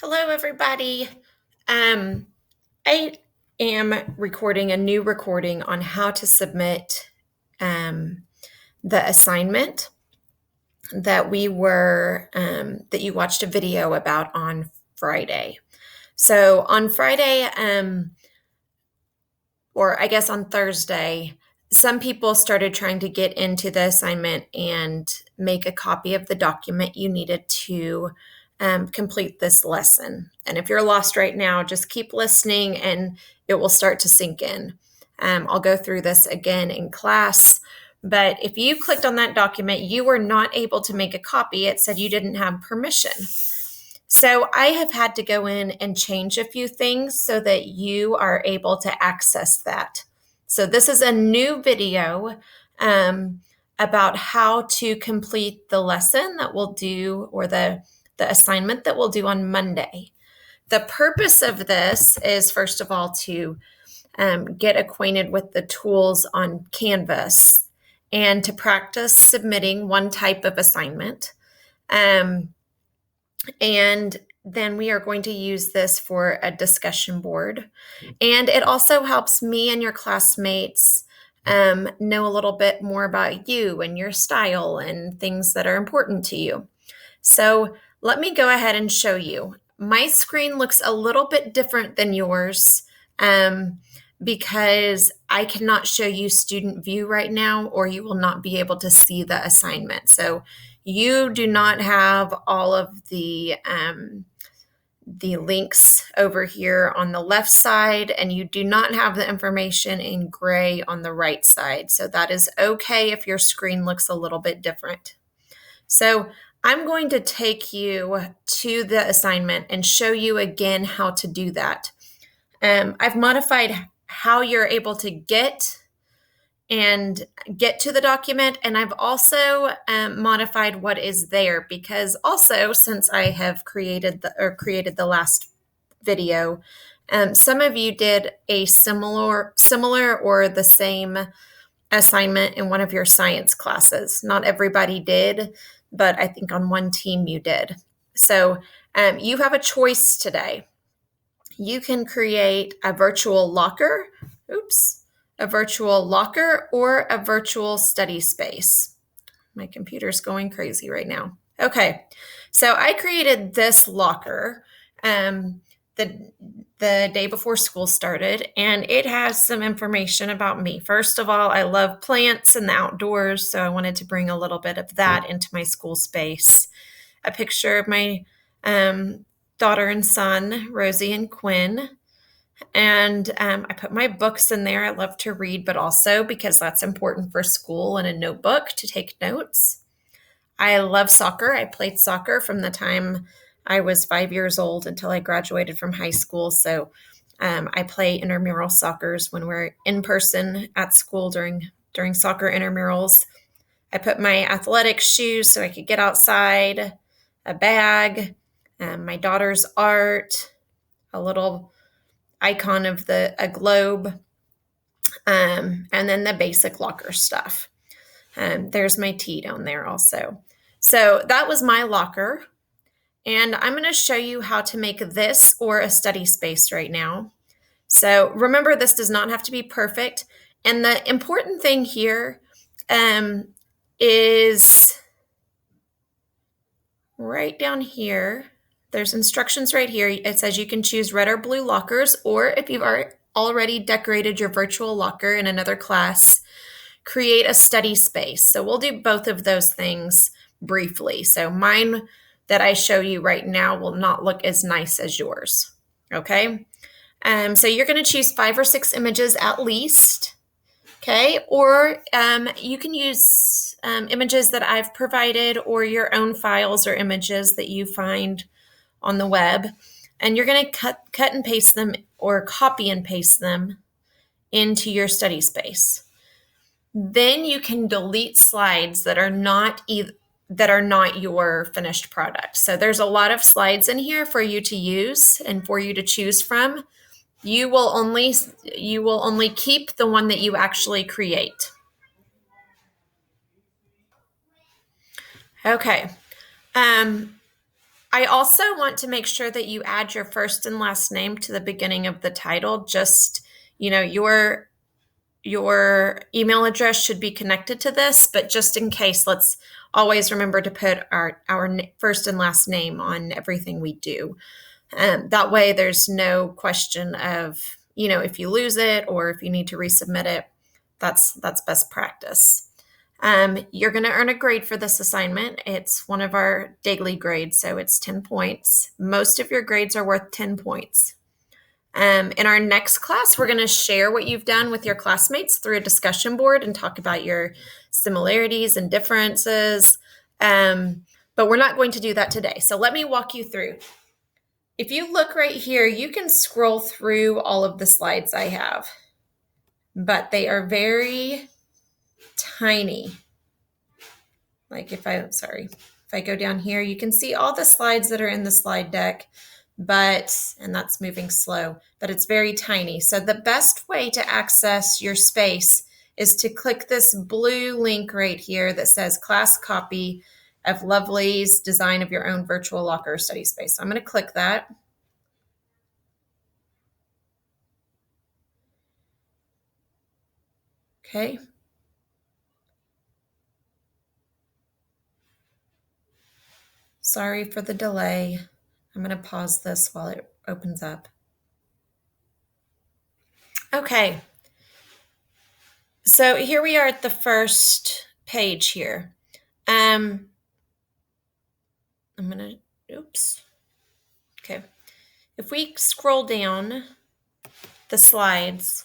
Hello, everybody. Um, I am recording a new recording on how to submit um, the assignment that you watched a video about on Friday. So on Friday, or I guess on Thursday, some people started trying to get into the assignment and make a copy of the document you needed to complete this lesson. And if you're lost right now, just keep listening and it will start to sink in. I'll go through this again in class. But if you clicked on that document, you were not able to make a copy. It said you didn't have permission. So I have had to go in and change a few things so that you are able to access that. So this is a new video about how to complete the lesson that we'll do, or the assignment that we'll do on Monday. The purpose of this is, first of all, to get acquainted with the tools on Canvas and to practice submitting one type of assignment. And then we are going to use this for a discussion board. And it also helps me and your classmates know a little bit more about you and your style and things that are important to you. So let me go ahead and show you. My screen looks a little bit different than yours because I cannot show you student view right now, or you will not be able to see the assignment. So you do not have all of the links over here on the left side, and you do not have the information in gray on the right side. So that is okay if your screen looks a little bit different. So I'm going to take you to the assignment and show you again how to do that. I've modified how you're able to get to the document, and I've also modified what is there, because also, since I have created the last video, some of you did a similar or the same assignment in one of your science classes. Not everybody did, but I think on one team you did. So you have a choice today. You can create a virtual locker. A virtual locker or a virtual study space. My computer's going crazy right now. Okay, so I created this locker the day before school started, and it has some information about me. First of all, I love plants and the outdoors, so I wanted to bring a little bit of that into my school space. A picture of my daughter and son, Rosie and Quinn. And I put my books in there. I love to read, but also because that's important for school, and a notebook to take notes. I love soccer. I played soccer from the time I was 5 years old until I graduated from high school. So I play intramural soccers when we're in person at school during soccer intramurals. I put my athletic shoes so I could get outside, a bag, my daughter's art, a little icon of a globe, and then the basic locker stuff. There's my tea down there also. So that was my locker. And I'm going to show you how to make this or a study space right now. So remember, this does not have to be perfect. And the important thing here is right down here. There's instructions right here. It says you can choose red or blue lockers, or if you've already decorated your virtual locker in another class, create a study space. So we'll do both of those things briefly. So mine that I show you right now will not look as nice as yours. Okay. So you're going to choose 5 or 6 images at least. Okay. Or you can use images that I've provided, or your own files or images that you find on the web, and you're going to cut and paste them, or copy and paste them into your study space. Then you can delete slides that are not your finished product. So there's a lot of slides in here for you to use and for you to choose from. You will only keep the one that you actually create. Okay. I also want to make sure that you add your first and last name to the beginning of the title. Just, your email address should be connected to this, but just in case, let's always remember to put our first and last name on everything we do. That way there's no question of, if you lose it or if you need to resubmit it, that's best practice. You're going to earn a grade for this assignment. It's one of our daily grades, so it's 10 points. Most of your grades are worth 10 points. In our next class, we're going to share what you've done with your classmates through a discussion board and talk about your similarities and differences. But we're not going to do that today. So let me walk you through. If you look right here, you can scroll through all of the slides I have, but they are very tiny. Like if I go down here, you can see all the slides that are in the slide deck, and that's moving slow, but it's very tiny. So the best way to access your space is to click this blue link right here that says class copy of Lovely's design of your own virtual locker study space. So I'm going to click that. Okay. Sorry for the delay. I'm going to pause this while it opens up. Okay. So here we are at the first page here. Okay. If we scroll down the slides,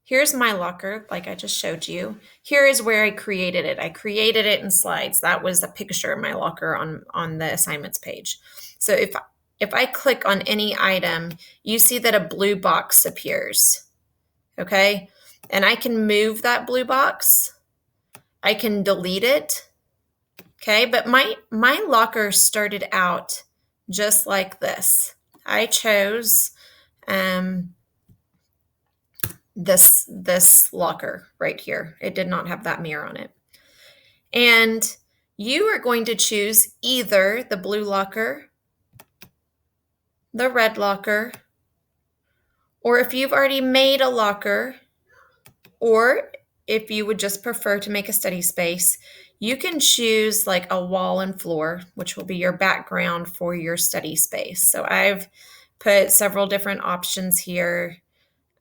here's my locker, like I just showed you. Here is where I created it. I created it in slides. That was a picture of my locker on the assignments page. So if I click on any item, you see that a blue box appears. Okay. And I can move that blue box. I can delete it. Okay. But my locker started out just like this. I chose this locker right here. It did not have that mirror on it. And you are going to choose either the blue locker, the red locker, or if you've already made a locker, or if you would just prefer to make a study space, you can choose like a wall and floor, which will be your background for your study space. So I've put several different options here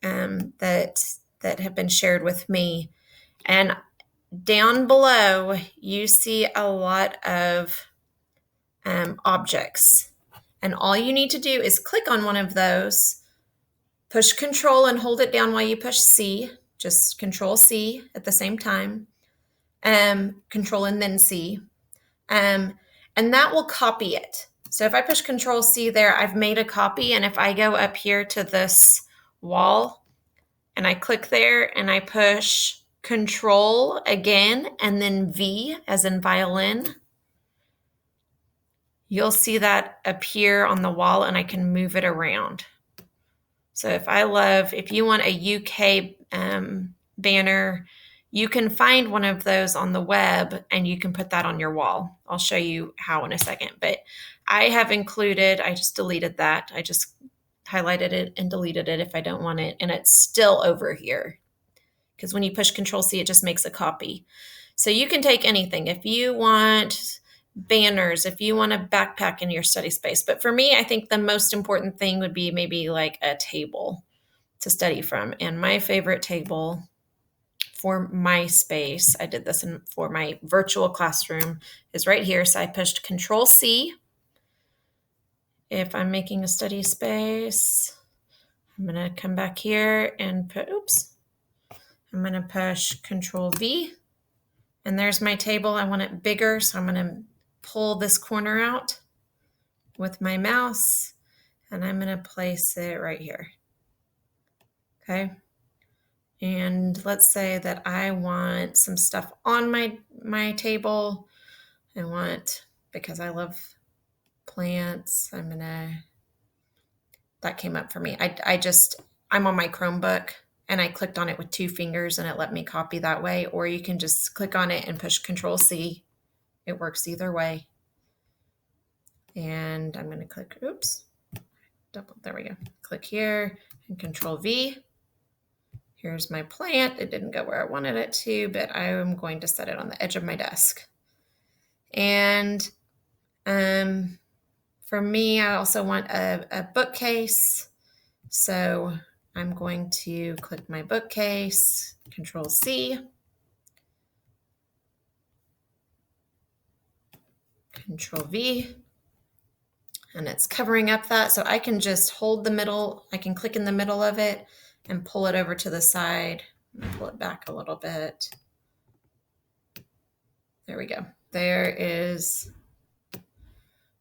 that have been shared with me. And down below, you see a lot of objects. And all you need to do is click on one of those, push Control and hold it down while you push C, just Control C at the same time, Control and then C, and that will copy it. So if I push Control C there, I've made a copy, and if I go up here to this wall and I click there and I push Control again and then V as in violin, you'll see that appear on the wall and I can move it around. So if you want a UK banner, you can find one of those on the web and you can put that on your wall. I'll show you how in a second, but I just deleted that. I just highlighted it and deleted it if I don't want it, and it's still over here because when you push Control C, it just makes a copy. So you can take anything. If you want banners, if you want a backpack in your study space. But for me, I think the most important thing would be maybe like a table to study from. And my favorite table for my space, I did this for my virtual classroom, is right here. So I pushed Control C. If I'm making a study space, I'm going to come back here and I'm going to push Control V. And there's my table. I want it bigger, so I'm going to pull this corner out with my mouse, and I'm going to place it right here. Okay. And let's say that I want some stuff on my table. Because I love plants, that came up for me. I'm on my Chromebook and I clicked on it with 2 fingers and it let me copy that way. Or you can just click on it and push Control C. It works either way. And I'm going to click, oops, there we go. Click here and Control V. Here's my plant. It didn't go where I wanted it to, but I am going to set it on the edge of my desk. And for me, I also want a bookcase. So I'm going to click my bookcase, Control C, Control V, and it's covering up that. So I can just hold the middle, I can click in the middle of it and pull it over to the side. Pull it back a little bit. There we go. There is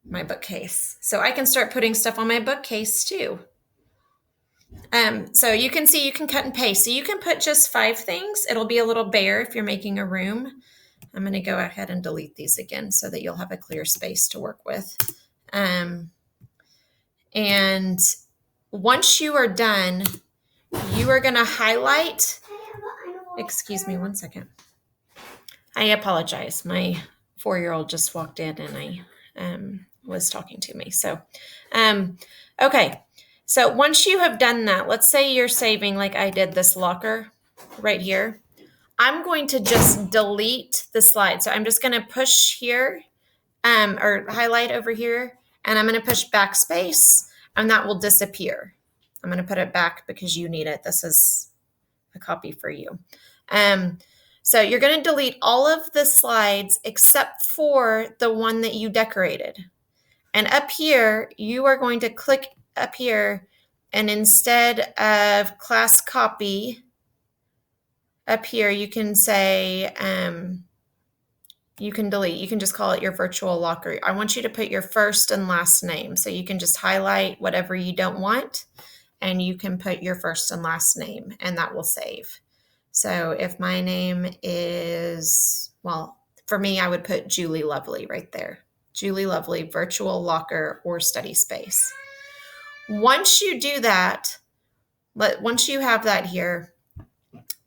my bookcase. So I can start putting stuff on my bookcase too. So you can see you can cut and paste. So you can put just 5 things. It'll be a little bare if you're making a room. I'm going to go ahead and delete these again so that you'll have a clear space to work with. And once you are done, you are going to highlight. Excuse me one second. I apologize. My 4-year-old just walked in and I was talking to me. So, okay. So once you have done that, let's say you're saving like I did this locker right here. I'm going to just delete the slide. So I'm just going to push here or highlight over here, and I'm going to push backspace, and that will disappear. I'm going to put it back because you need it. This is a copy for you. So you're going to delete all of the slides except for the one that you decorated. And up here, you are going to click up here, and instead of class copy, up here you can say, you can delete, you can just call it your virtual locker. I want you to put your first and last name. So you can just highlight whatever you don't want, and you can put your first and last name, and that will save. So if my name is, well, for me, I would put Julie Lovely right there. Julie Lovely, virtual locker or study space. Once you do that, once you have that here,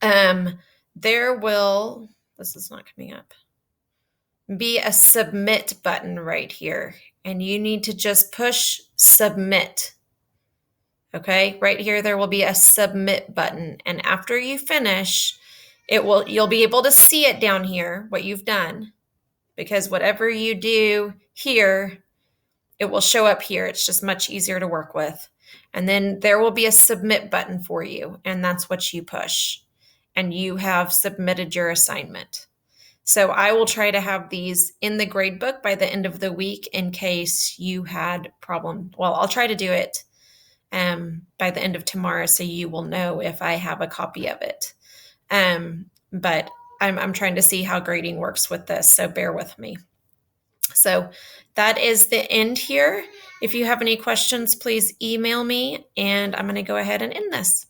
there will, this is not coming up, be a submit button right here. And you need to just push submit. Okay, right here, there will be a submit button. And after you finish, you'll be able to see it down here, what you've done, because whatever you do here, it will show up here. It's just much easier to work with. And then there will be a submit button for you, and that's what you push. And you have submitted your assignment. So I will try to have these in the gradebook by the end of the week in case you had problem. Well, I'll try to do it by the end of tomorrow so you will know if I have a copy of it. But I'm trying to see how grading works with this, so bear with me. So that is the end here. If you have any questions, please email me, and I'm going to go ahead and end this.